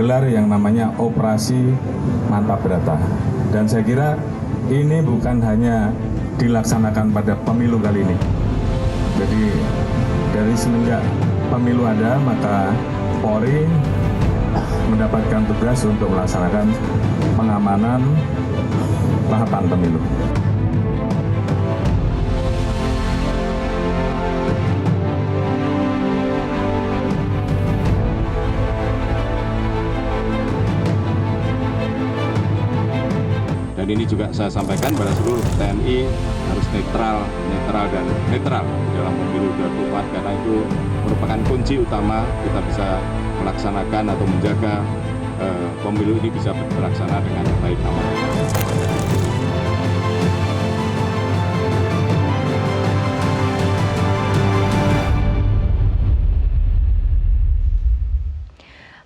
menggelar yang namanya Operasi Mantap Berata. Dan saya kira ini bukan hanya dilaksanakan pada pemilu kali ini. Jadi dari semenjak pemilu ada, maka Polri mendapatkan tugas untuk melaksanakan pengamanan tahapan pemilu. Dan ini juga saya sampaikan pada seluruh TNI harus netral dalam pemilu 2024 karena itu merupakan kunci utama kita bisa melaksanakan atau menjaga pemilu ini bisa terlaksana dengan baik aman.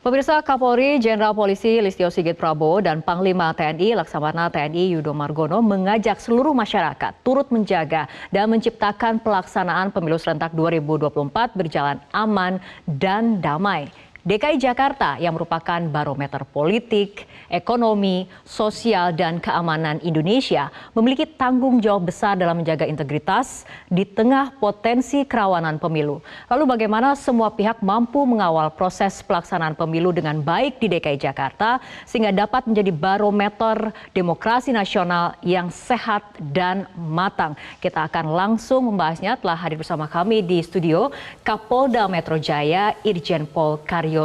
Pemirsa, Kapolri Jenderal Polisi Listio Sigit Prabowo dan Panglima TNI Laksamana TNI Yudo Margono mengajak seluruh masyarakat turut menjaga dan menciptakan pelaksanaan pemilu serentak 2024 berjalan aman dan damai. DKI Jakarta yang merupakan barometer politik, ekonomi, sosial, dan keamanan Indonesia memiliki tanggung jawab besar dalam menjaga integritas di tengah potensi kerawanan pemilu. Lalu bagaimana semua pihak mampu mengawal proses pelaksanaan pemilu dengan baik di DKI Jakarta sehingga dapat menjadi barometer demokrasi nasional yang sehat dan matang. Kita akan langsung membahasnya. Telah hadir bersama kami di studio Kapolda Metro Jaya Irjen Pol Karyoto,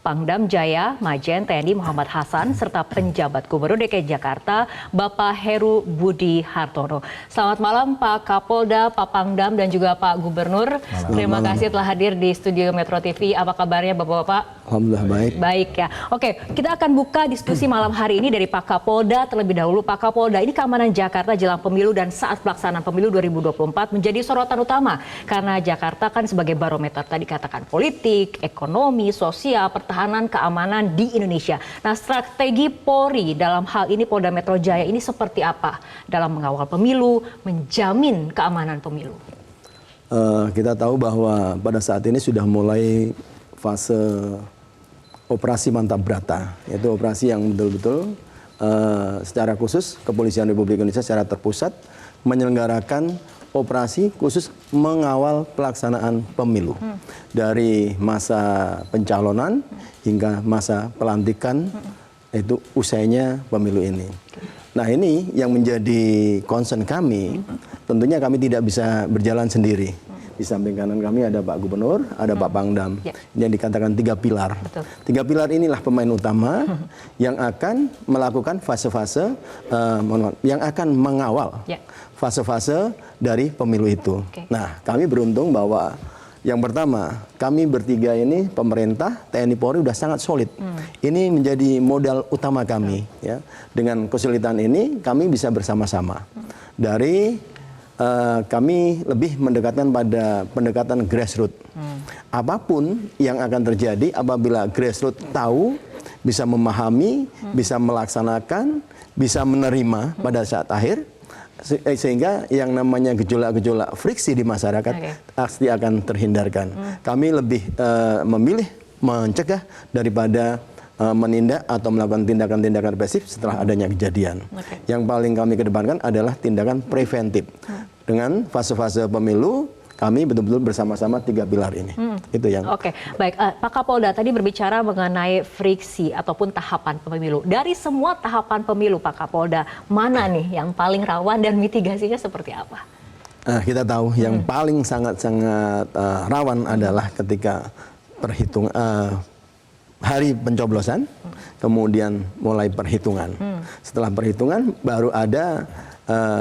Pangdam Jaya Majen TNI Muhammad Hasan, serta penjabat Gubernur DKI Jakarta Bapak Heru Budi Hartono. Selamat malam Pak Kapolda, Pak Pangdam, dan juga Pak Gubernur. Terima kasih telah hadir di studio Metro TV. Apa kabarnya Bapak-Bapak? Alhamdulillah baik. Baik ya. Oke, kita akan buka diskusi malam hari ini dari Pak Kapolda terlebih dahulu. Pak Kapolda, ini keamanan Jakarta jelang pemilu dan saat pelaksanaan pemilu 2024 menjadi sorotan utama karena Jakarta kan sebagai barometer tadi katakan politik, ekonomi, sosial, pertahanan, keamanan di Indonesia. Nah, strategi Polri dalam hal ini Polda Metro Jaya ini seperti apa dalam mengawal pemilu, menjamin keamanan pemilu? Kita tahu bahwa pada saat ini sudah mulai fase operasi Mantap Berata, yaitu operasi yang betul-betul secara khusus Kepolisian Republik Indonesia secara terpusat menyelenggarakan operasi khusus mengawal pelaksanaan pemilu dari masa pencalonan hingga masa pelantikan, yaitu usainya pemilu ini. Nah, ini yang menjadi concern kami, tentunya kami tidak bisa berjalan sendiri. Di samping kanan kami ada Pak Gubernur, ada Pak Pangdam. Ini yang dikatakan 3 pilar. Betul. 3 pilar inilah pemain utama yang akan melakukan fase-fase, yang akan mengawal fase-fase dari pemilu itu. Nah, kami beruntung bahwa yang pertama, kami bertiga ini pemerintah, TNI Polri sudah sangat solid. Ini menjadi modal utama kami. Ya. Dengan kesulitan ini, kami bisa bersama-sama. Dari kami lebih mendekatkan pada pendekatan grassroots. Apapun yang akan terjadi apabila grassroots tahu, bisa memahami, bisa melaksanakan, bisa menerima pada saat akhir, sehingga yang namanya gejolak-gejolak friksi di masyarakat pasti akan terhindarkan. Kami lebih memilih mencegah daripada menindak atau melakukan tindakan-tindakan represif setelah adanya kejadian. Yang paling kami kedepankan adalah tindakan preventif. Dengan fase-fase pemilu, kami betul-betul bersama-sama 3 pilar ini. Itu yang. Oke, baik. Pak Kapolda tadi berbicara mengenai friksi ataupun tahapan pemilu. Dari semua tahapan pemilu, Pak Kapolda, mana nih yang paling rawan dan mitigasinya seperti apa? Kita tahu yang paling sangat-sangat rawan adalah ketika hari pencoblosan, kemudian mulai perhitungan. Setelah perhitungan baru ada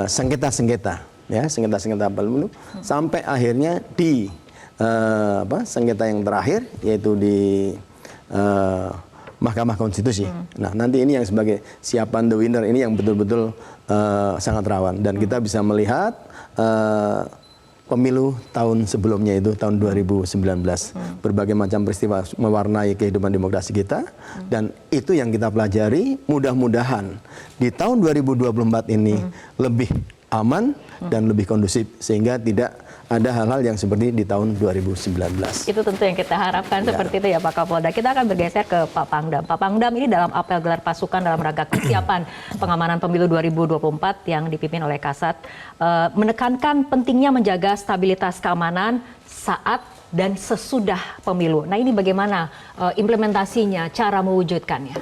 sengketa-sengketa, ya sengketa-sengketa pemilu, sampai akhirnya di sengketa yang terakhir yaitu di Mahkamah Konstitusi. Nah, nanti ini yang sebagai siapan the winner ini yang betul-betul sangat rawan dan kita bisa melihat pemilu tahun sebelumnya itu tahun 2019. Berbagai macam peristiwa mewarnai kehidupan demokrasi kita dan itu yang kita pelajari. Mudah-mudahan di tahun 2024 ini lebih aman dan lebih kondusif sehingga tidak ada hal-hal yang seperti di tahun 2019. Itu tentu yang kita harapkan seperti itu ya Pak Kapolda. Kita akan bergeser ke Pak Pangdam. Pak Pangdam, ini dalam apel gelar pasukan dalam rangka kesiapan pengamanan pemilu 2024 yang dipimpin oleh Kasat, menekankan pentingnya menjaga stabilitas keamanan saat dan sesudah pemilu. Nah ini bagaimana implementasinya, cara mewujudkannya?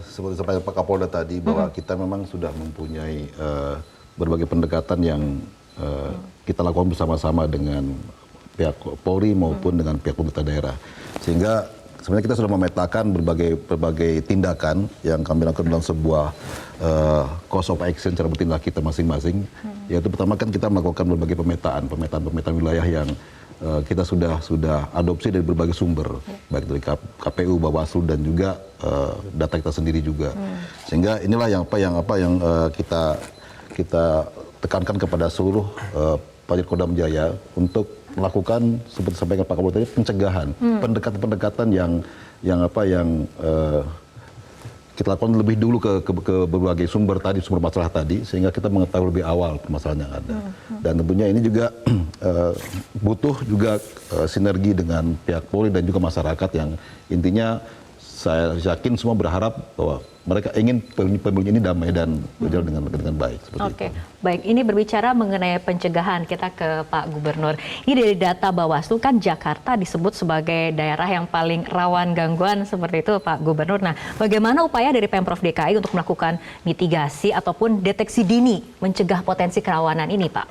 Seperti sampaikan Pak Kapolda tadi bahwa kita memang sudah mempunyai berbagai pendekatan yang kita lakukan bersama-sama dengan pihak Polri maupun dengan pihak pemerintah daerah, sehingga sebenarnya kita sudah memetakan berbagai tindakan yang kami lakukan dalam sebuah course of action cara bertindak kita masing-masing. Yaitu pertama kan kita melakukan berbagai pemetaan wilayah yang kita sudah adopsi dari berbagai sumber, baik dari KPU, Bawaslu dan juga data kita sendiri juga. Sehingga inilah yang kita tekankan kepada seluruh Prajurit Kodam Jaya untuk melakukan seperti sampaikan Pak Kapolda tadi pencegahan, pendekatan-pendekatan yang kita lakukan lebih dulu ke berbagai sumber masalah tadi, sehingga kita mengetahui lebih awal permasalahan yang ada. Dan tentunya ini juga butuh juga sinergi dengan pihak Polri dan juga masyarakat yang intinya saya yakin semua berharap bahwa mereka ingin pemilu ini damai dan berjalan dengan baik. Oke, baik. Ini berbicara mengenai pencegahan, kita ke Pak Gubernur. Ini dari data Bawaslu kan Jakarta disebut sebagai daerah yang paling rawan gangguan seperti itu Pak Gubernur. Nah, bagaimana upaya dari Pemprov DKI untuk melakukan mitigasi ataupun deteksi dini mencegah potensi kerawanan ini Pak?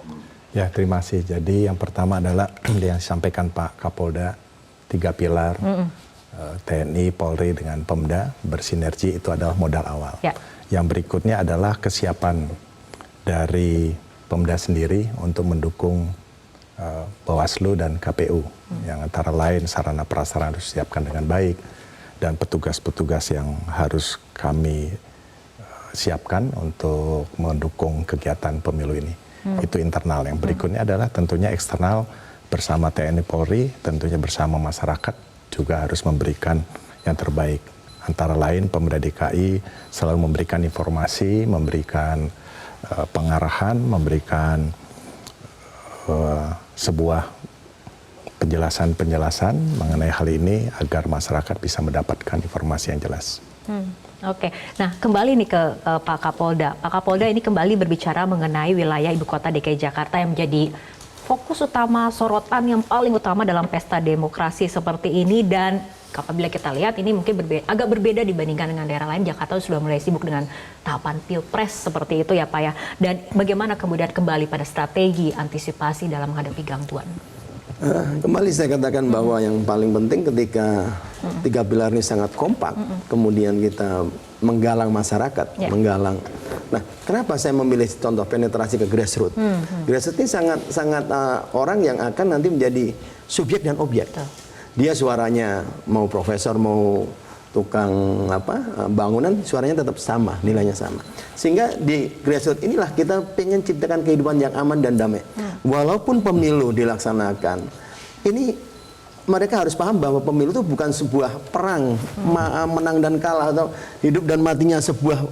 Ya, terima kasih. Jadi yang pertama adalah yang disampaikan Pak Kapolda, 3 pilar. TNI, Polri dengan Pemda bersinergi itu adalah modal awal. Ya. Yang berikutnya adalah kesiapan dari Pemda sendiri untuk mendukung Bawaslu dan KPU yang antara lain sarana prasarana harus disiapkan dengan baik dan petugas-petugas yang harus kami siapkan untuk mendukung kegiatan pemilu ini. Itu internal. Yang berikutnya adalah tentunya eksternal bersama TNI, Polri, tentunya bersama masyarakat juga harus memberikan yang terbaik. Antara lain Pemda DKI selalu memberikan informasi, memberikan pengarahan, memberikan sebuah penjelasan mengenai hal ini agar masyarakat bisa mendapatkan informasi yang jelas. Oke, nah kembali nih ke Pak Kapolda. Pak Kapolda ini kembali berbicara mengenai wilayah ibu kota DKI Jakarta yang menjadi fokus utama, sorotan yang paling utama dalam pesta demokrasi seperti ini, dan apabila kita lihat ini mungkin agak berbeda dibandingkan dengan daerah lain. Jakarta sudah mulai sibuk dengan tahapan pilpres seperti itu ya Pak ya. Dan bagaimana kemudian kembali pada strategi antisipasi dalam menghadapi gangguan? Kembali saya katakan bahwa yang paling penting ketika 3 pilar ini sangat kompak, kemudian kita menggalang masyarakat, menggalang. Nah, kenapa saya memilih contoh penetrasi ke grassroots? Grassroots ini sangat orang yang akan nanti menjadi subjek dan objek. Dia suaranya mau profesor, mau tukang bangunan, suaranya tetap sama, nilainya sama. Sehingga di grassroots inilah kita pengen ciptakan kehidupan yang aman dan damai. Walaupun pemilu dilaksanakan, ini mereka harus paham bahwa pemilu itu bukan sebuah perang menang dan kalah atau hidup dan matinya sebuah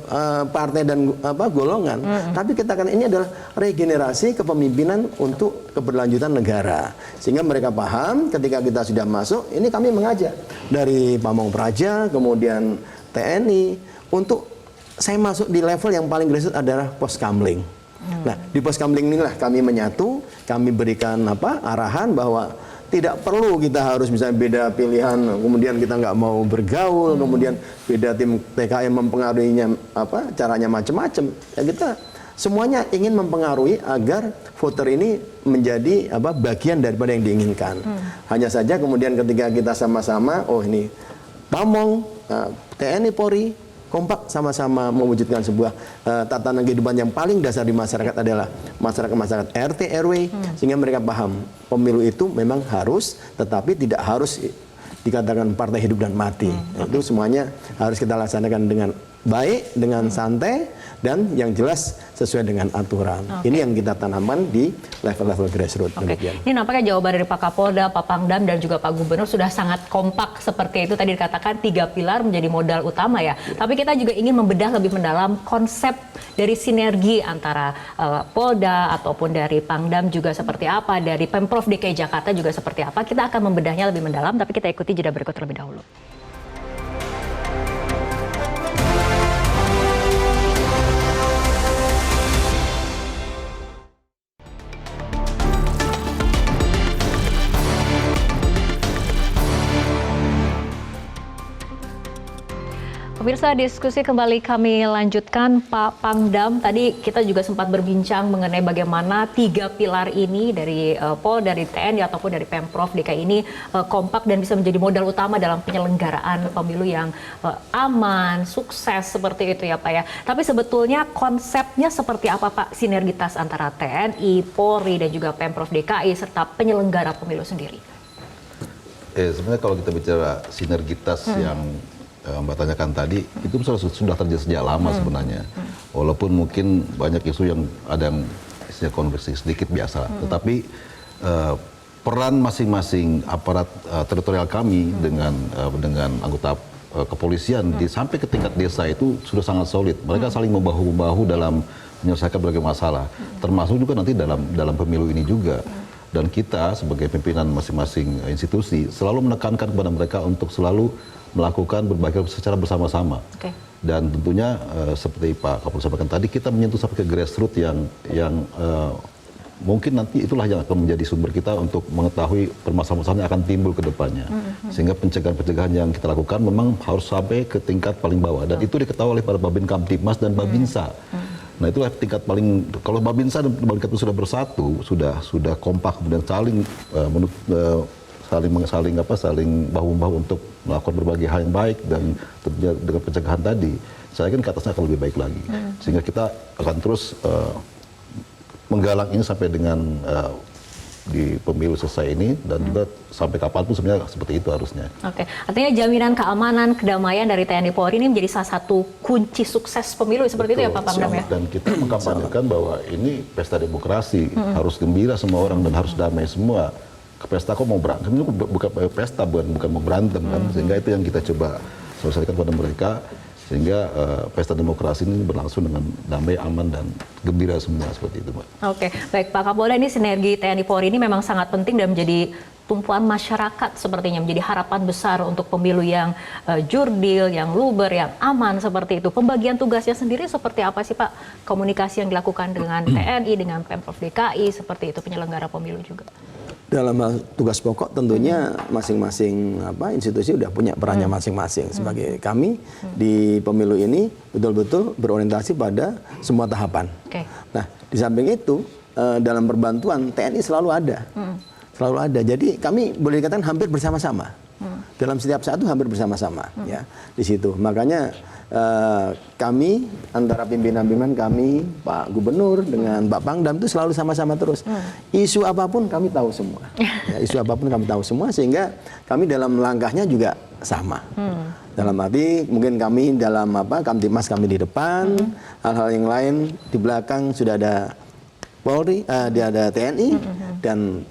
partai dan golongan. Tapi kita kan ini adalah regenerasi kepemimpinan untuk keberlanjutan negara. Sehingga mereka paham ketika kita sudah masuk, ini kami mengajak dari Pamong Praja, kemudian TNI, untuk saya masuk di level yang paling grassroots adalah Poskamling. Nah, di Poskamling inilah kami menyatu, kami berikan arahan bahwa tidak perlu kita harus misalnya beda pilihan, kemudian kita nggak mau bergaul, kemudian beda tim TKM mempengaruhinya caranya macam-macam. Ya kita semuanya ingin mempengaruhi agar voter ini menjadi bagian daripada yang diinginkan. Hanya saja kemudian ketika kita sama-sama, oh ini Pamong, TNI, Polri kompak sama-sama mewujudkan sebuah tatanan kehidupan yang paling dasar di masyarakat adalah masyarakat RT RW, sehingga mereka paham pemilu itu memang harus, tetapi tidak harus dikatakan partai hidup dan mati. Itu semuanya harus kita laksanakan dengan baik, dengan santai, dan yang jelas sesuai dengan aturan. Ini yang kita tanamkan di level-level grassroots. Ini nampaknya jawaban dari Pak Kapolda, Pak Pangdam, dan juga Pak Gubernur sudah sangat kompak seperti itu. Tadi dikatakan 3 pilar menjadi modal utama ya. Tapi kita juga ingin membedah lebih mendalam konsep dari sinergi antara Polda ataupun dari Pangdam juga seperti apa, dari Pemprov DKI Jakarta juga seperti apa. Kita akan membedahnya lebih mendalam, tapi kita ikuti jeda berikut terlebih dahulu. Pemirsa, diskusi kembali kami lanjutkan. Pak Pangdam, tadi kita juga sempat berbincang mengenai bagaimana 3 pilar ini dari Polda, dari TNI ataupun dari Pemprov DKI ini kompak dan bisa menjadi modal utama dalam penyelenggaraan pemilu yang aman, sukses seperti itu ya Pak ya. Tapi sebetulnya konsepnya seperti apa Pak, sinergitas antara TNI, Polri dan juga Pemprov DKI serta penyelenggara pemilu sendiri? Sebenarnya kalau kita bicara sinergitas yang Mbak tanyakan tadi, itu sudah terjadi sejak lama sebenarnya. Walaupun mungkin banyak isu yang ada yang isinya kontroversi sedikit biasa. Tetapi peran masing-masing aparat teritorial kami dengan anggota kepolisian sampai ke tingkat desa itu sudah sangat solid. Mereka saling membahu-membahu dalam menyelesaikan berbagai masalah. Termasuk juga nanti dalam pemilu ini juga. Dan kita sebagai pimpinan masing-masing institusi selalu menekankan kepada mereka untuk selalu melakukan berbagai secara bersama-sama. Dan tentunya seperti Pak Kapolda sampaikan tadi, kita menyentuh sampai ke grassroots yang mungkin nanti itulah yang akan menjadi sumber kita untuk mengetahui permasalahan yang akan timbul ke depannya. Sehingga pencegahan-pencegahan yang kita lakukan memang harus sampai ke tingkat paling bawah. Dan itu diketahui oleh para Babin Kamtibmas dan Babinsa. Nah itulah tingkat paling, kalau Babinsa dan Babinsa itu sudah bersatu, sudah kompak, kemudian saling bahu-membahu untuk melakukan berbagai hal yang baik dan tentunya dengan pencegahan tadi, saya yakin ke atasnya akan lebih baik lagi. Sehingga kita akan terus menggalang ini sampai dengan di pemilu selesai ini dan juga sampai kapanpun sebenarnya seperti itu harusnya. Artinya jaminan keamanan, kedamaian dari TNI Polri ini menjadi salah satu kunci sukses pemilu seperti itu ya Pak Pangdam ya? Dan kita mengkampanyekan bahwa ini pesta demokrasi, harus gembira semua orang dan harus damai semua. Ke pesta kok mau berantem, ini bukan pesta, bukan mau berantem kan, sehingga itu yang kita coba selesaikan kepada mereka, sehingga pesta demokrasi ini berlangsung dengan damai, aman dan gembira semua seperti itu, Mbak. Baik Pak Kapolda, ini sinergi TNI Polri ini memang sangat penting dan menjadi tumpuan masyarakat sepertinya, menjadi harapan besar untuk pemilu yang jurdil, yang luber, yang aman seperti itu. Pembagian tugasnya sendiri seperti apa sih Pak? Komunikasi yang dilakukan dengan TNI, dengan Pemprov DKI seperti itu, penyelenggara pemilu juga. Dalam tugas pokok tentunya masing-masing institusi udah punya perannya masing-masing. Sebagai kami di pemilu ini betul-betul berorientasi pada semua tahapan. Nah, di samping itu dalam perbantuan TNI selalu ada. Selalu ada. Jadi kami boleh dikatakan hampir bersama-sama. Dalam setiap saat itu hampir bersama-sama ya di situ. Makanya kami antara pimpinan-pimpinan kami, Pak Gubernur dengan Pak Pangdam itu selalu sama-sama terus. Isu apapun kami tahu semua. Ya, isu apapun kami tahu semua sehingga kami dalam langkahnya juga sama. Dalam arti mungkin kami dalam Kamtibmas kami di depan, hal-hal yang lain di belakang sudah ada Polri, dia ada TNI dan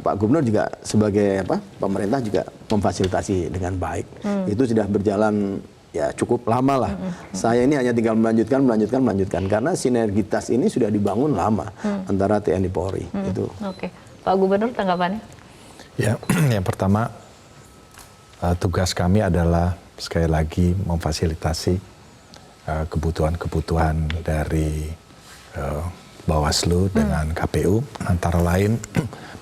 Pak Gubernur juga sebagai pemerintah juga memfasilitasi dengan baik. Itu sudah berjalan ya cukup lama lah. Saya ini hanya tinggal melanjutkan karena sinergitas ini sudah dibangun lama antara TNI Polri. Itu. Pak Gubernur tanggapannya? Ya, yang pertama tugas kami adalah sekali lagi memfasilitasi kebutuhan-kebutuhan dari Bawaslu dengan KPU, antara lain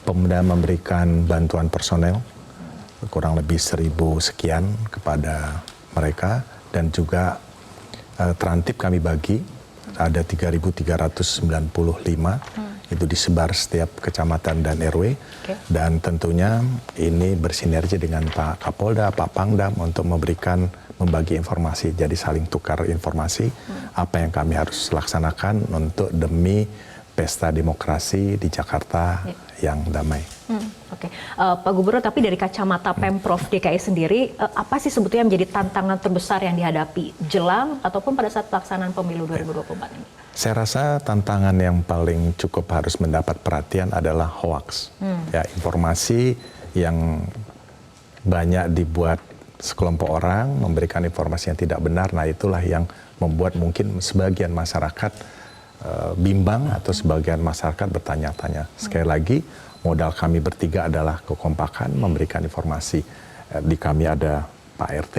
Pemda memberikan bantuan personel kurang lebih 1.000 sekian kepada mereka dan juga terantip kami bagi ada 3.395 itu disebar setiap kecamatan dan RW dan tentunya ini bersinergi dengan Pak Kapolda, Pak Pangdam untuk membagi informasi, jadi saling tukar informasi apa yang kami harus laksanakan untuk demi pesta demokrasi di Jakarta yang damai. Oke, Pak Gubernur, tapi dari kacamata Pemprov DKI sendiri, apa sih sebetulnya menjadi tantangan terbesar yang dihadapi jelang ataupun pada saat pelaksanaan pemilu 2024 ini? Saya rasa tantangan yang paling cukup harus mendapat perhatian adalah hoax. Ya, informasi yang banyak dibuat sekelompok orang, memberikan informasi yang tidak benar, nah itulah yang membuat mungkin sebagian masyarakat bimbang atau sebagian masyarakat bertanya-tanya. Sekali lagi, modal kami bertiga adalah kekompakan, memberikan informasi. Di kami ada Pak RT,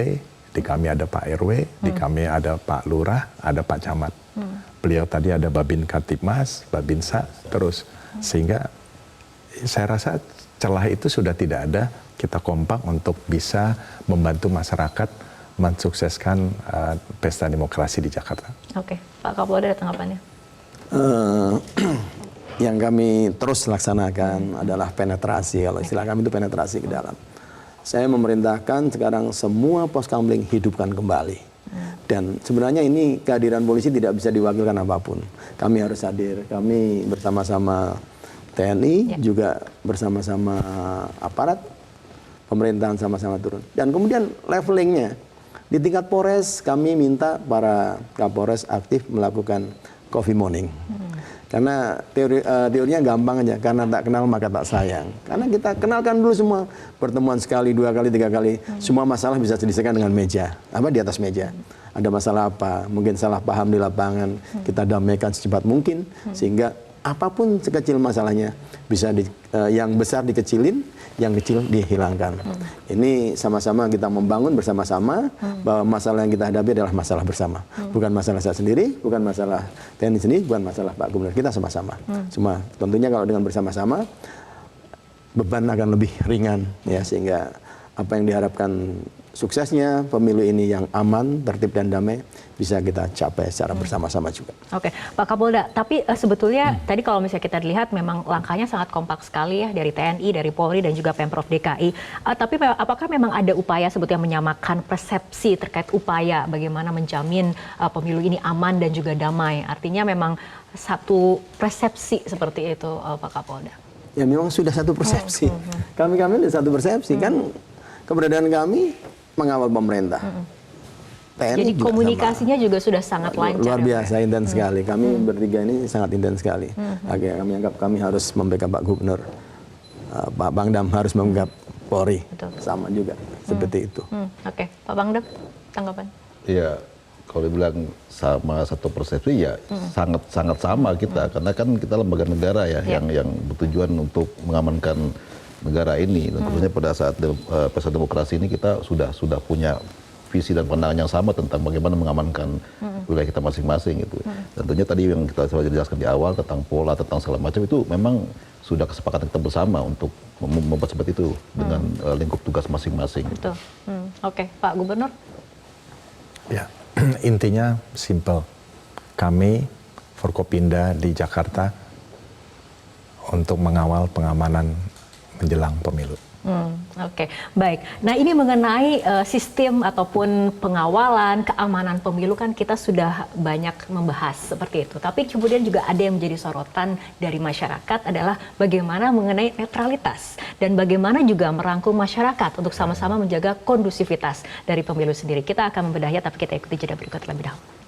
di kami ada Pak RW, di kami ada Pak Lurah, ada Pak Camat. Beliau tadi ada Babin Katipmas, Babinsa, terus. Sehingga saya rasa celah itu sudah tidak ada, kita kompak untuk bisa membantu masyarakat mensukseskan pesta demokrasi di Jakarta. Oke, Pak Kapolda ada tanggapannya? Yang kami terus laksanakan adalah penetrasi, kalau istilah kami itu penetrasi ke dalam. Saya memerintahkan sekarang semua pos kamling hidupkan kembali. Dan sebenarnya ini kehadiran polisi tidak bisa diwakilkan apapun. Kami harus hadir, kami bersama-sama TNI, juga bersama-sama aparat, pemerintahan sama-sama turun. Dan kemudian levelingnya, di tingkat Polres kami minta para Kapolres aktif melakukan coffee morning. Karena teorinya gampang aja, karena tak kenal maka tak sayang. Karena kita kenalkan dulu semua, pertemuan sekali, 2 kali, 3 kali, semua masalah bisa diselesaikan dengan meja, di atas meja. Ada masalah apa, mungkin salah paham di lapangan, kita damaikan secepat mungkin, sehingga apapun sekecil masalahnya bisa yang besar dikecilin, yang kecil dihilangkan. Ini sama-sama kita membangun bersama-sama bahwa masalah yang kita hadapi adalah masalah bersama. Bukan masalah saya sendiri, bukan masalah TNI sendiri, bukan masalah Pak Gubernur. Kita sama-sama. Cuma tentunya kalau dengan bersama-sama beban akan lebih ringan, ya, sehingga apa yang diharapkan suksesnya pemilu ini yang aman, tertib dan damai bisa kita capai secara bersama-sama juga. Oke, Pak Kapolda, tapi sebetulnya tadi kalau misalnya kita lihat memang langkahnya sangat kompak sekali ya dari TNI, dari Polri dan juga Pemprov DKI. Tapi apakah memang ada upaya sebetulnya menyamakan persepsi terkait upaya bagaimana menjamin pemilu ini aman dan juga damai? Artinya memang satu persepsi seperti itu, Pak Kapolda. Ya memang sudah satu persepsi. Kami sudah satu persepsi kan, keberadaan kami mengawal pemerintah. Jadi komunikasinya juga sudah sangat lancar. Luar biasa, intens sekali. Kami bertiga ini sangat intens sekali. Kami anggap kami harus membackup Pak Gubernur, Pak Pangdam harus membackup Polri. Betul. Sama juga seperti itu. Oke, Pak Pangdam, tanggapan? Iya, kalau dibilang sama satu persepsi ya sangat sama kita, karena kan kita lembaga negara ya, yang bertujuan untuk mengamankan negara ini. Dan tentunya pada saat pesta demokrasi ini kita sudah punya visi dan pandangan yang sama tentang bagaimana mengamankan wilayah kita masing-masing gitu. Dan tentunya tadi yang kita sudah jelaskan di awal tentang pola, tentang segala macam itu memang sudah kesepakatan kita bersama untuk membuat seperti itu dengan lingkup tugas masing-masing. Betul. Oke, Pak Gubernur. Ya, intinya simple. Kami Forkopimda di Jakarta untuk mengawal pengamanan menjelang pemilu. Oke, baik. Nah, ini mengenai sistem ataupun pengawalan keamanan pemilu kan kita sudah banyak membahas seperti itu. Tapi kemudian juga ada yang menjadi sorotan dari masyarakat adalah bagaimana mengenai netralitas dan bagaimana juga merangkul masyarakat untuk sama-sama menjaga kondusivitas dari pemilu sendiri. Kita akan membedahnya, tapi kita ikuti jeda berikut terlebih dahulu.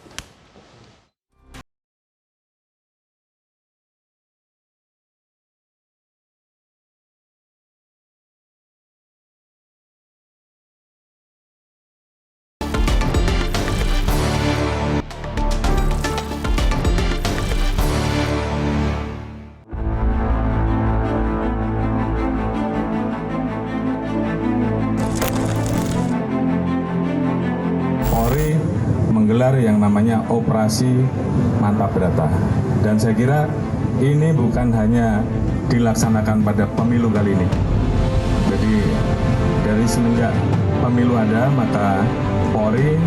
Menggelar yang namanya operasi mantap data, dan saya kira ini bukan hanya dilaksanakan pada pemilu kali ini. Jadi dari semenjak pemilu ada, maka Polri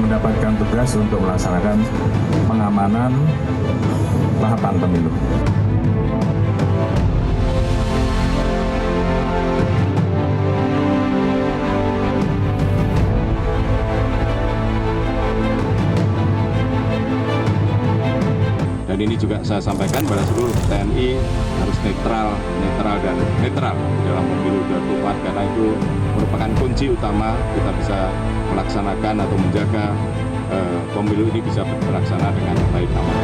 mendapatkan tugas untuk melaksanakan pengamanan tahapan pemilu. Dan ini juga saya sampaikan pada seluruh TNI harus netral dalam pemilu 2024 karena itu merupakan kunci utama kita bisa melaksanakan atau menjaga pemilu ini bisa terlaksana dengan baik aman.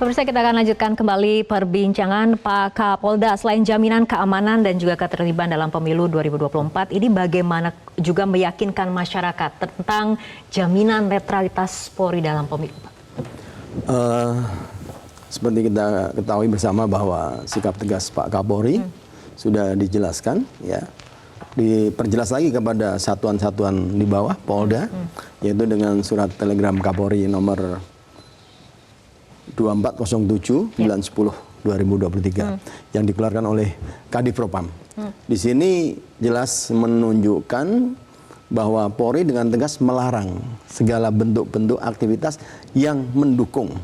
Pemirsa, kita akan lanjutkan kembali perbincangan Pak Kapolda. Selain jaminan keamanan dan juga ketertiban dalam pemilu 2024, ini bagaimana juga meyakinkan masyarakat tentang jaminan netralitas Polri dalam pemilu, Pak? Seperti kita ketahui bersama bahwa sikap tegas Pak Kapolri sudah dijelaskan, ya, diperjelas lagi kepada satuan-satuan di bawah Polda, yaitu dengan surat telegram Kapolri nomor 2407 bulan 10 2023 yang dikeluarkan oleh Kadif Propam. Di sini jelas menunjukkan bahwa Polri dengan tegas melarang segala bentuk-bentuk aktivitas yang mendukung,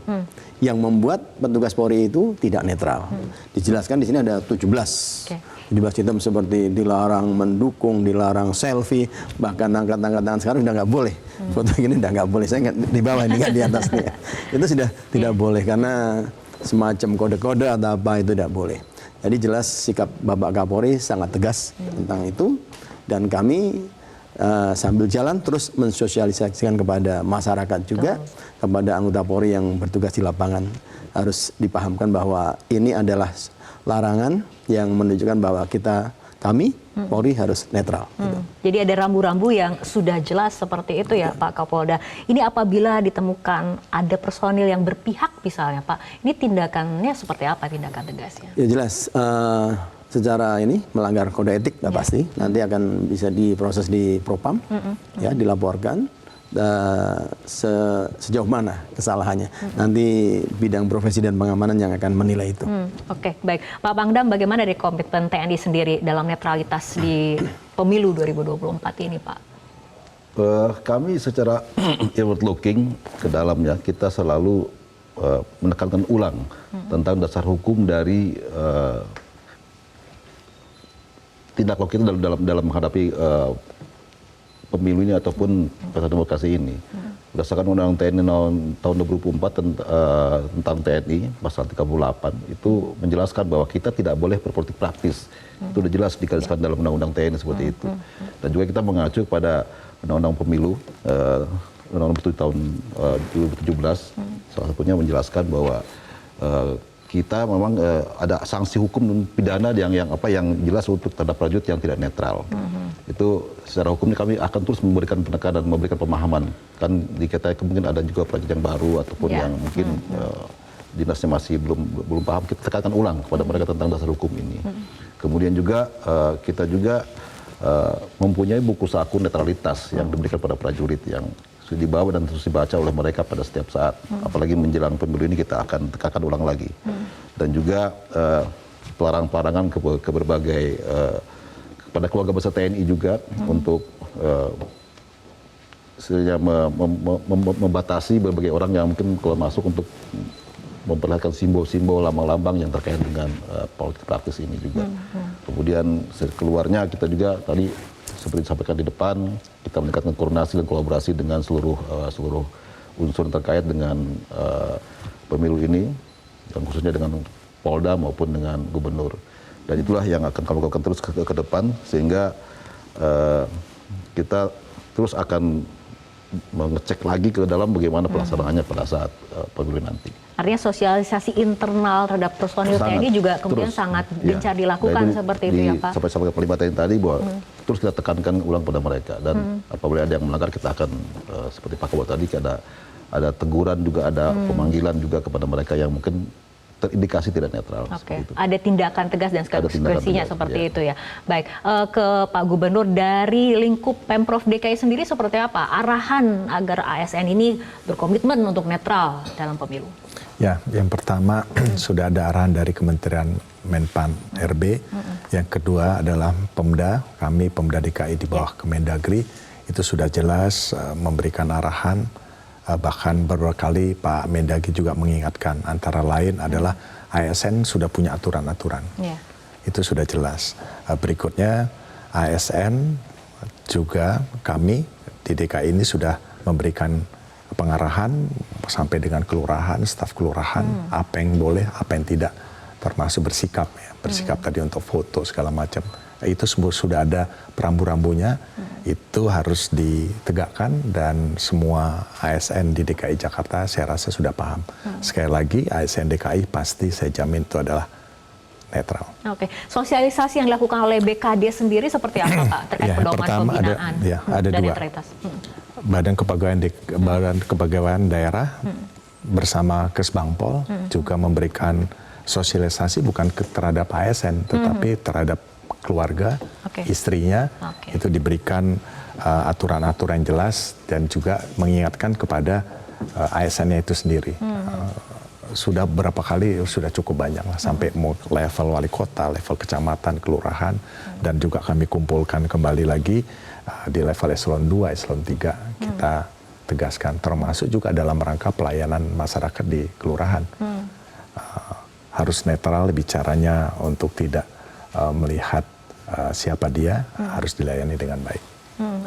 yang membuat petugas Polri itu tidak netral. Dijelaskan di sini ada 17 item seperti dilarang mendukung, dilarang selfie, bahkan angkat-angkat tangan sekarang sudah nggak boleh. Foto gini udah nggak boleh, saya nggak di bawah ini, nggak di atasnya. Itu sudah tidak boleh karena semacam kode-kode atau apa itu tidak boleh. Jadi jelas sikap Bapak Kapolri sangat tegas tentang itu, dan kami sambil jalan terus mensosialisasikan kepada masyarakat juga, kepada anggota Polri yang bertugas di lapangan, harus dipahamkan bahwa ini adalah larangan yang menunjukkan bahwa kami Polri harus netral. Gitu. Jadi ada rambu-rambu yang sudah jelas seperti itu ya, Pak Kapolda. Ini apabila ditemukan ada personil yang berpihak misalnya, Pak, ini tindakannya seperti apa, tindakan tegasnya? Ya jelas, secara ini melanggar kode etik pasti, nanti akan bisa diproses di Propam, ya, dilaporkan. Sejauh mana kesalahannya. Nanti bidang profesi dan pengamanan yang akan menilai itu. Oke, baik. Pak Pangdam, bagaimana dari komitmen TNI sendiri dalam netralitas di pemilu 2024 ini, Pak? Kami secara inward looking ke dalamnya, kita selalu menekankan ulang tentang dasar hukum dari tindak laku kita dalam menghadapi pemilu ini ataupun pesta demokrasi ini. Berdasarkan Undang-Undang TNI tahun 2004 tentang TNI pasal 38 itu menjelaskan bahwa kita tidak boleh berpolitik praktis. Itu sudah jelas digariskan dalam Undang-Undang TNI seperti itu. Dan juga kita mengacu pada Undang-Undang Pemilu Undang-Undang 7 tahun 2017, salah satunya menjelaskan bahwa kita memang ada sanksi hukum pidana yang jelas untuk terhadap prajurit yang tidak netral. Itu secara hukumnya kami akan terus memberikan penekanan, memberikan pemahaman. Kan dikatakan mungkin ada juga prajurit yang baru ataupun yang mungkin dinasnya masih belum paham. Kita tekankan ulang kepada mereka tentang dasar hukum ini. Kemudian juga kita juga mempunyai buku saku netralitas yang diberikan pada prajurit yang sudah dibawa dan terus dibaca oleh mereka pada setiap saat. Apalagi menjelang pemilu ini kita akan tekankan ulang lagi. Dan juga pelarangan-pelarangan ke berbagai kepada keluarga besar TNI juga untuk membatasi berbagai orang yang mungkin kalau masuk untuk memperlihatkan simbol-simbol lambang-lambang yang terkait dengan politik praktis ini juga. Kemudian keluarnya kita juga tadi seperti disampaikan di depan, kita meningkatkan koordinasi dan kolaborasi dengan seluruh unsur yang terkait dengan pemilu ini, dan khususnya dengan Polda maupun dengan Gubernur. Dan itulah yang akan kami lakukan terus ke depan, sehingga kita terus akan mengecek lagi ke dalam bagaimana pelaksanaannya pada saat pemilu nanti. Artinya sosialisasi internal terhadap personil TNI juga kemudian sangat gencar dilakukan seperti itu ya, Pak? Sampai Panglima TNI tadi bahwa terus kita tekankan ulang pada mereka, dan apabila ada yang melanggar kita akan seperti Pak Kapolda tadi ada teguran juga, ada pemanggilan juga kepada mereka yang mungkin terindikasi tidak netral. Oke, ada tindakan tegas dan konsekuensinya seperti itu ya. Baik, ke Pak Gubernur, dari lingkup Pemprov DKI sendiri seperti apa arahan agar ASN ini berkomitmen untuk netral dalam pemilu? Ya, yang pertama sudah ada arahan dari Kementerian Menpan RB. Yang kedua adalah Pemda, kami Pemda DKI di bawah Kemendagri itu sudah jelas memberikan arahan. Bahkan beberapa kali Pak Mendagri juga mengingatkan, antara lain adalah ASN sudah punya aturan-aturan. itu sudah jelas. Berikutnya ASN juga kami di DKI ini sudah memberikan pengarahan sampai dengan kelurahan, staf kelurahan, apa yang boleh, apa yang tidak, termasuk bersikap ya, bersikap tadi untuk foto segala macam. Itu semua sudah ada perambu-rambunya, itu harus ditegakkan dan semua ASN di DKI Jakarta saya rasa sudah paham. Sekali lagi ASN DKI pasti saya jamin itu adalah netral. Oke, sosialisasi yang dilakukan oleh BKD sendiri seperti apa Pak terkait pedoman pembinaan ada dan dua. netralitas? Badan Kepegawaian Daerah bersama Kesbangpol juga memberikan sosialisasi bukan terhadap ASN tetapi terhadap keluarga, istrinya, itu diberikan aturan-aturan jelas dan juga mengingatkan kepada ASN-nya itu sendiri. Sudah berapa kali, sudah cukup banyak lah, sampai level wali kota, level kecamatan, kelurahan, dan juga kami kumpulkan kembali lagi di level eselon 2, eselon 3, kita tegaskan, termasuk juga dalam rangka pelayanan masyarakat di kelurahan. Harus netral bicaranya untuk tidak melihat siapa dia, harus dilayani dengan baik.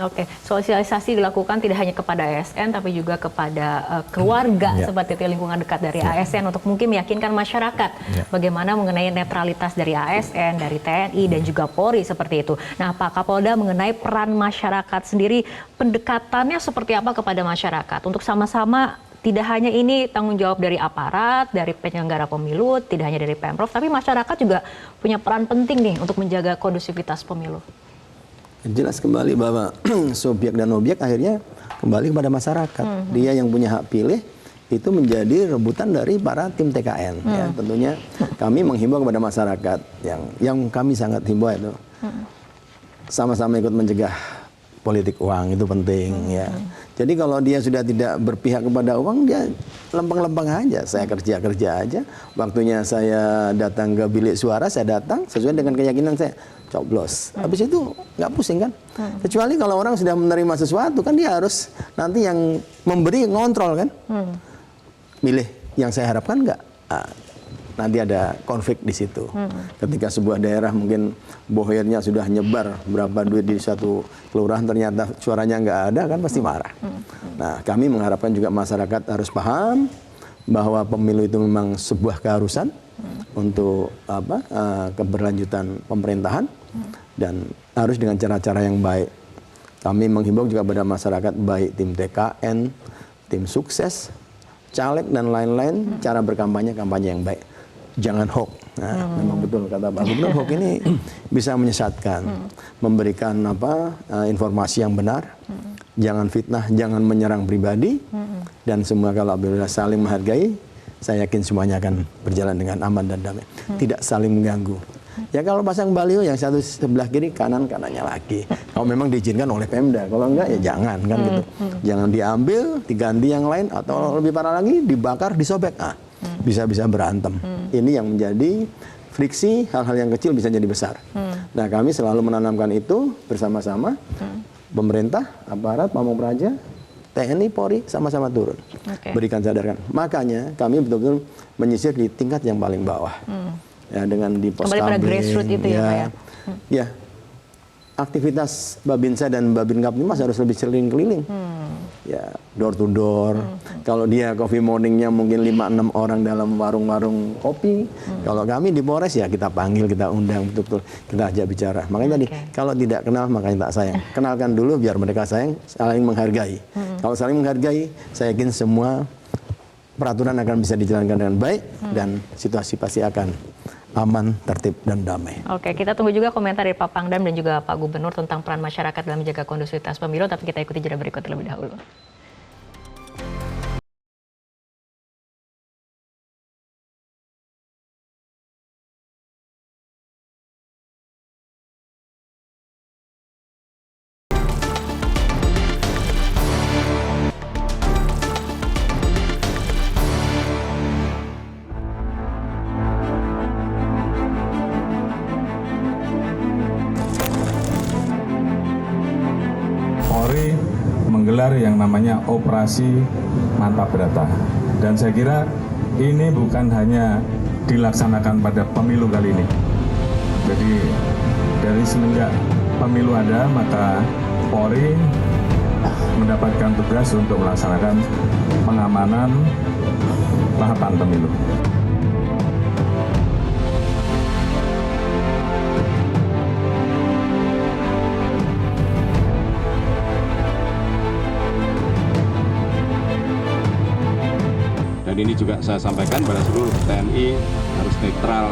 Oke, sosialisasi dilakukan tidak hanya kepada ASN tapi juga kepada keluarga seperti itu, lingkungan dekat dari ASN untuk mungkin meyakinkan masyarakat bagaimana mengenai netralitas dari ASN, dari TNI dan juga Polri seperti itu. Nah, Pak Kapolda, mengenai peran masyarakat sendiri, pendekatannya seperti apa kepada masyarakat untuk sama-sama tidak hanya ini tanggung jawab dari aparat, dari penyelenggara pemilu, tidak hanya dari Pemprov, tapi masyarakat juga punya peran penting nih untuk menjaga kondusivitas pemilu. Jelas kembali bahwa subjek dan objek akhirnya kembali kepada masyarakat. Dia yang punya hak pilih itu menjadi rebutan dari para tim TKN. Ya, tentunya kami menghimbau kepada masyarakat yang kami sangat himbau itu sama-sama ikut mencegah politik uang, itu penting ya. Jadi kalau dia sudah tidak berpihak kepada uang, dia lempeng-lempeng aja. Saya kerja aja. Waktunya saya datang ke bilik suara, saya datang sesuai dengan keyakinan saya, coblos. Habis itu nggak pusing kan? Kecuali kalau orang sudah menerima sesuatu, kan dia harus nanti yang memberi ngontrol kan? Milih yang saya harapkan nggak? Nanti ada konflik di situ. Ketika sebuah daerah mungkin bohirnya sudah nyebar berapa duit di satu kelurahan, ternyata suaranya nggak ada, kan pasti marah. Nah, kami mengharapkan juga masyarakat harus paham bahwa pemilu itu memang sebuah keharusan untuk keberlanjutan pemerintahan dan harus dengan cara-cara yang baik. Kami menghimbau juga pada masyarakat baik tim TKN, tim sukses, caleg dan lain-lain, cara berkampanye yang baik. Jangan hoax. Nah, memang betul kata Pak Gubernur, hoax ini bisa menyesatkan, memberikan informasi yang benar, jangan fitnah, jangan menyerang pribadi, dan semua kalau apabila saling menghargai, saya yakin semuanya akan berjalan dengan aman dan damai. Tidak saling mengganggu. Ya kalau pasang baliho yang satu sebelah kiri, kanannya lagi. Kalau memang diizinkan oleh Pemda, kalau enggak ya jangan kan gitu. Jangan diambil, diganti yang lain, atau lebih parah lagi dibakar, disobek. Bisa-bisa berantem. Ini yang menjadi friksi, hal-hal yang kecil bisa jadi besar. Nah, kami selalu menanamkan itu bersama-sama. Pemerintah, aparat, pamong praja, TNI, Polri sama-sama turun. Berikan sadarkan. Makanya kami betul-betul menyisir di tingkat yang paling bawah. Ya, dengan di pos kembali pada grassroots itu ya, Pak ya. Ya. Aktivitas Babinsa dan Babin Kaptimas harus lebih sering keliling. Ya, door to door. Kalau dia coffee morningnya mungkin 5-6 orang dalam warung-warung kopi. Kalau kami di Polres ya kita panggil, kita undang betul-betul, kita ajak bicara. Makanya tadi kalau tidak kenal makanya tak sayang. Kenalkan dulu biar mereka sayang, saling menghargai. Kalau saling menghargai, saya yakin semua peraturan akan bisa dijalankan dengan baik dan situasi pasti akan aman, tertib, dan damai. Oke, kita tunggu juga komentar dari Pak Pangdam dan juga Pak Gubernur tentang peran masyarakat dalam menjaga kondusivitas pemilu, tapi kita ikuti jeda berikut terlebih dahulu. Polri menggelar yang namanya operasi mantap berata. Dan saya kira ini bukan hanya dilaksanakan pada pemilu kali ini. Jadi dari semenjak pemilu ada, maka Polri mendapatkan tugas untuk melaksanakan pengamanan tahapan pemilu. Dan ini juga saya sampaikan pada seluruh TNI harus netral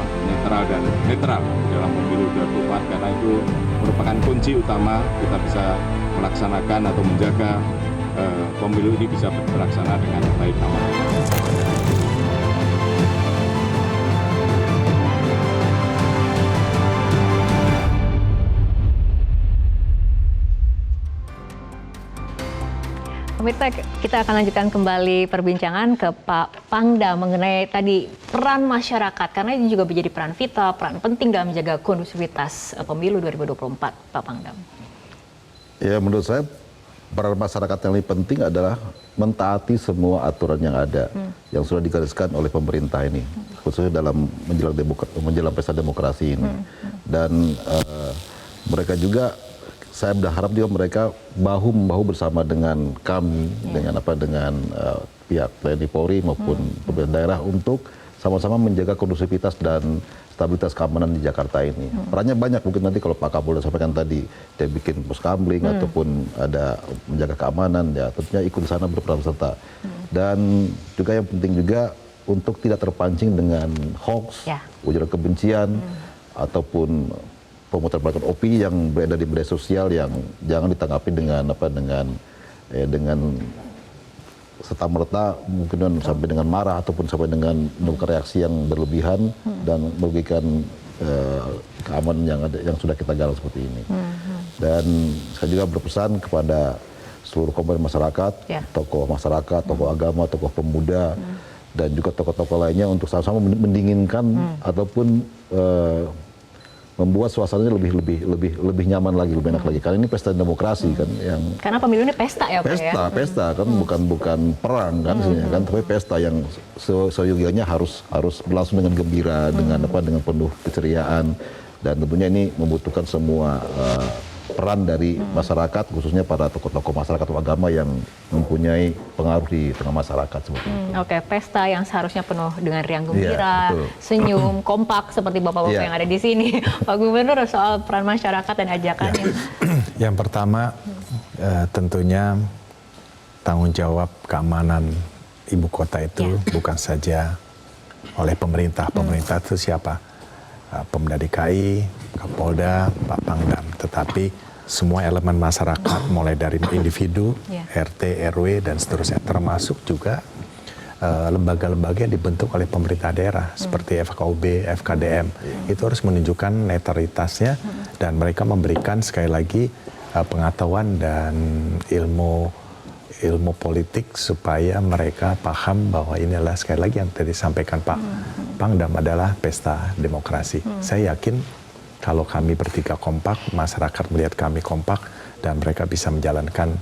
dalam pemilu 2024 karena itu merupakan kunci utama kita bisa melaksanakan atau menjaga pemilu ini bisa terlaksana dengan baik aman. Pemirsa, kita akan lanjutkan kembali perbincangan ke Pak Pangdam mengenai tadi peran masyarakat, karena ini juga menjadi peran vital, peran penting dalam menjaga kondusivitas pemilu 2024, Pak Pangdam. Ya, menurut saya peran masyarakat yang lebih penting adalah mentaati semua aturan yang ada, yang sudah digariskan oleh pemerintah ini, khususnya dalam menjelang pesta demokrasi ini. Dan mereka juga, saya berharap juga mereka bahu-membahu bersama dengan kami, dengan pihak TNI Polri maupun pemerintah daerah untuk sama-sama menjaga kondusivitas dan stabilitas keamanan di Jakarta ini. Perannya banyak, mungkin nanti kalau Pak Kapolda sampaikan tadi, dia bikin poskamling ataupun ada menjaga keamanan, ya tentunya ikut di sana berperan serta. Dan juga yang penting juga untuk tidak terpancing dengan hoax, ujaran kebencian, ataupun pemutar-pemutar opini yang beredar di media sosial yang jangan ditanggapi dengan serta-merta, mungkin sampai dengan marah ataupun sampai dengan melakukan reaksi yang berlebihan dan merugikan keamanan yang sudah kita galang seperti ini. Dan saya juga berpesan kepada seluruh komponen masyarakat, tokoh masyarakat, tokoh agama, tokoh pemuda, dan juga tokoh-tokoh lainnya untuk sama-sama mendinginkan ataupun membuat suasananya lebih nyaman lagi, lebih enak lagi. Karena ini pesta demokrasi kan, yang karena pemilu ini pesta ya, Pak, pesta kan bukan perang kan, sebenarnya kan, tapi pesta yang seyogianya harus berlangsung dengan gembira, dengan penuh keceriaan, dan tentunya ini membutuhkan semua peran dari masyarakat, khususnya para tokoh-tokoh masyarakat atau agama yang mempunyai pengaruh di tengah masyarakat seperti itu. Oke, pesta yang seharusnya penuh dengan riang gembira, senyum, kompak seperti bapak-bapak yang ada di sini. Pak Gubernur, soal peran masyarakat dan ajakannya. Yang pertama, tentunya tanggung jawab keamanan ibu kota itu bukan saja oleh pemerintah. Pemerintah itu siapa? Pemda DKI, Kapolda, Pak Pangdam, tetapi semua elemen masyarakat mulai dari individu, RT, RW dan seterusnya, termasuk juga lembaga-lembaga yang dibentuk oleh pemerintah daerah seperti FKUB, FKDM, itu harus menunjukkan netralitasnya dan mereka memberikan sekali lagi pengetahuan dan ilmu politik supaya mereka paham bahwa inilah sekali lagi yang tadi disampaikan Pak Pangdam adalah pesta demokrasi. Saya yakin kalau kami bertiga kompak, masyarakat melihat kami kompak dan mereka bisa menjalankan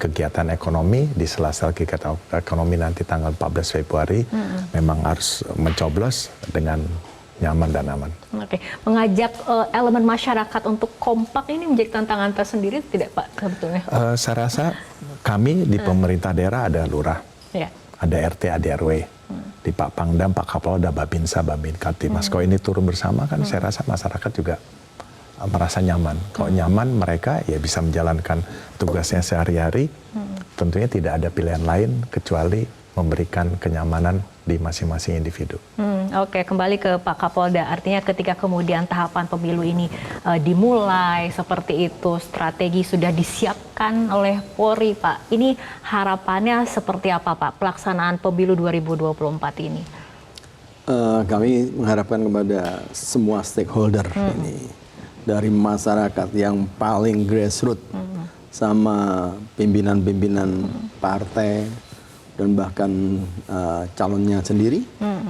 kegiatan ekonomi di sela-sela kegiatan ekonomi nanti tanggal 14 Februari memang harus mencoblos dengan nyaman dan aman. Oke, mengajak elemen masyarakat untuk kompak ini menjadi tantangan tersendiri tidak, Pak, sebetulnya? Saya rasa kami di pemerintah daerah ada lurah, ada RT, ada RW, di Pak Pangdam, Pak Kapolda, Babinsa, Babin Kaptimas. Kalau ini turun bersama kan saya rasa masyarakat juga merasa nyaman. Kalau nyaman mereka ya bisa menjalankan tugasnya sehari-hari. Tentunya tidak ada pilihan lain kecuali memberikan kenyamanan di masing-masing individu. Oke, kembali ke Pak Kapolda. Artinya ketika kemudian tahapan pemilu ini dimulai seperti itu, strategi sudah disiapkan oleh Polri, Pak. Ini harapannya seperti apa, Pak, pelaksanaan pemilu 2024 ini? Kami mengharapkan kepada semua stakeholder ini, dari masyarakat yang paling grassroots sama pimpinan-pimpinan partai dan bahkan calonnya sendiri,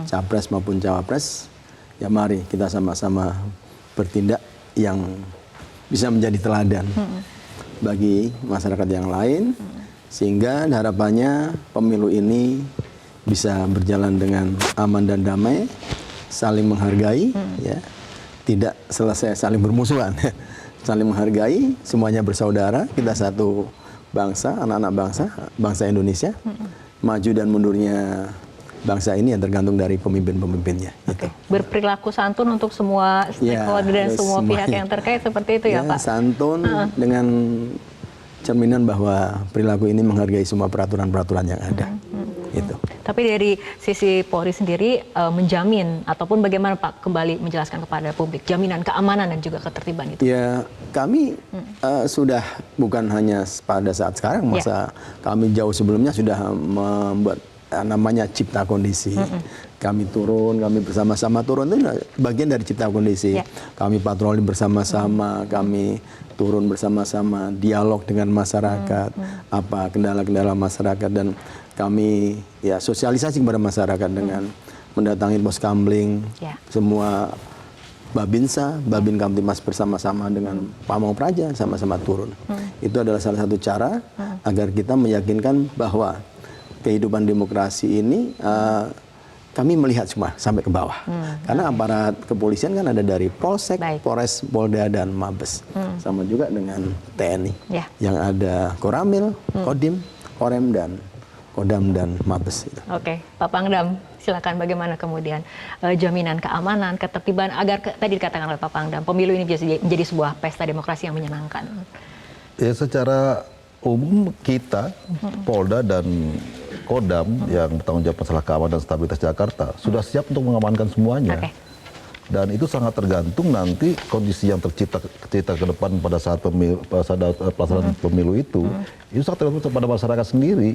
capres maupun cawapres, ya mari kita sama-sama bertindak yang bisa menjadi teladan bagi masyarakat yang lain, sehingga harapannya pemilu ini bisa berjalan dengan aman dan damai, saling menghargai, ya, tidak selesai saling bermusuhan, saling menghargai, semuanya bersaudara, kita satu bangsa, anak-anak bangsa Indonesia. Maju dan mundurnya bangsa ini yang tergantung dari pemimpin-pemimpinnya. Gitu. Berperilaku santun untuk semua stakeholder dan semua pihak yang terkait seperti itu ya Pak? Santun dengan cerminan bahwa perilaku ini menghargai semua peraturan-peraturan yang ada. Gitu. Tapi dari sisi Polri sendiri menjamin ataupun bagaimana Pak kembali menjelaskan kepada publik jaminan keamanan dan juga ketertiban itu? Ya kami sudah bukan hanya pada saat sekarang, masa kami jauh sebelumnya sudah membuat namanya cipta kondisi. Kami turun, kami bersama-sama turun itu bagian dari cipta kondisi. Kami patroli bersama-sama, kami turun bersama-sama, dialog dengan masyarakat, apa kendala-kendala masyarakat, dan kami ya sosialisasi kepada masyarakat dengan mendatangi pos kamling, semua Babinsa, Babin Kamtimas bersama-sama dengan Pamong Praja sama-sama turun. Itu adalah salah satu cara agar kita meyakinkan bahwa kehidupan demokrasi ini kami melihat semua sampai ke bawah. Karena aparat kepolisian kan ada dari Polsek, Polres, Polda, dan Mabes. Sama juga dengan TNI. Yang ada Koramil, Kodim, Korem, dan Kodam, dan Mabes. Oke, Pak Pangdam, silakan bagaimana kemudian jaminan keamanan, ketertiban agar tadi dikatakan oleh Pak Pangdam, pemilu ini bisa menjadi sebuah pesta demokrasi yang menyenangkan. Ya secara umum kita, Polda dan Kodam yang bertanggung jawab masalah keamanan dan stabilitas Jakarta sudah siap untuk mengamankan semuanya. Dan itu sangat tergantung nanti kondisi yang tercipta ke depan pada saat pelaksanaan pemilu itu sangat tergantung pada masyarakat sendiri.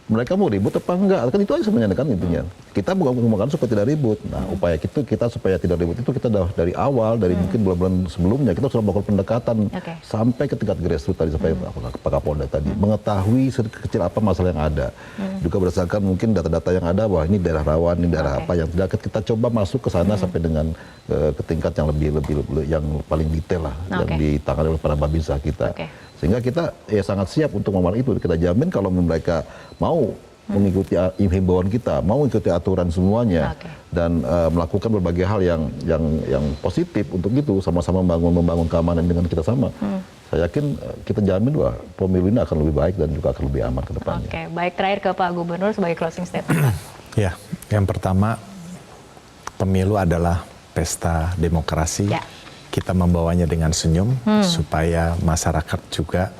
Mereka mau ribut apa enggak? Kan itu aja sebenarnya kan intinya. Kita bukan supaya tidak ribut. Nah, upaya kita supaya tidak ribut itu kita dari awal, dari mungkin bulan-bulan sebelumnya kita sudah melakukan pendekatan sampai ke tingkat grassroots tadi sampai Pak Kapolda tadi mengetahui sekecil apa masalah yang ada. Juga berdasarkan mungkin data-data yang ada bahwa ini daerah rawan, ini daerah apa yang tidak, kita coba masuk ke sana sampai dengan ke tingkat yang lebih yang paling detail lah yang ditangani oleh para babinsa kita. Sehingga kita ya sangat siap untuk melakukan itu. Kita jamin kalau mereka mau mengikuti himbauan kita, mau mengikuti aturan semuanya dan melakukan berbagai hal yang positif untuk itu, sama-sama membangun keamanan dengan kita sama. Saya yakin kita jamin bahwa pemilu ini akan lebih baik dan juga akan lebih aman ke depannya. Oke, baik, terakhir ke Pak Gubernur sebagai closing statement. Ya, yang pertama pemilu adalah pesta demokrasi. Kita membawanya dengan senyum supaya masyarakat juga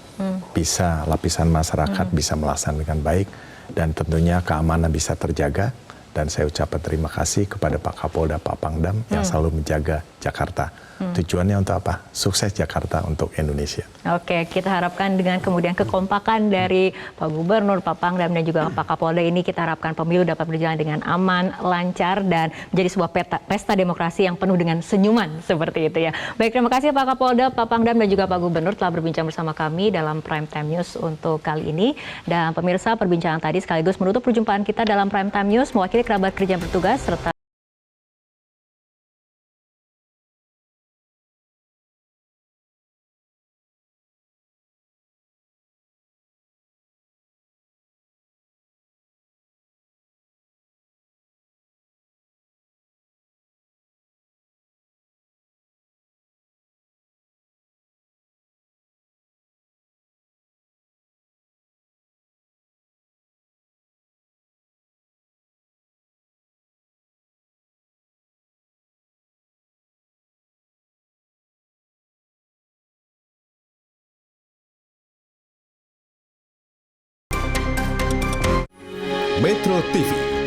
bisa, lapisan masyarakat bisa melaksanakan baik dan tentunya keamanan bisa terjaga. Dan saya ucapkan terima kasih kepada Pak Kapolda, Pak Pangdam yang selalu menjaga Jakarta. Tujuannya untuk apa? Sukses Jakarta untuk Indonesia. Oke, kita harapkan dengan kemudian kekompakan dari Pak Gubernur, Pak Pangdam, dan juga Pak Kapolda ini, kita harapkan pemilu dapat berjalan dengan aman, lancar, dan menjadi sebuah pesta demokrasi yang penuh dengan senyuman seperti itu ya. Baik, terima kasih Pak Kapolda, Pak Pangdam, dan juga Pak Gubernur telah berbincang bersama kami dalam Prime Time News untuk kali ini. Dan pemirsa, perbincangan tadi sekaligus menutup perjumpaan kita dalam Prime Time News mewakili kerabat kerja bertugas serta Metro TV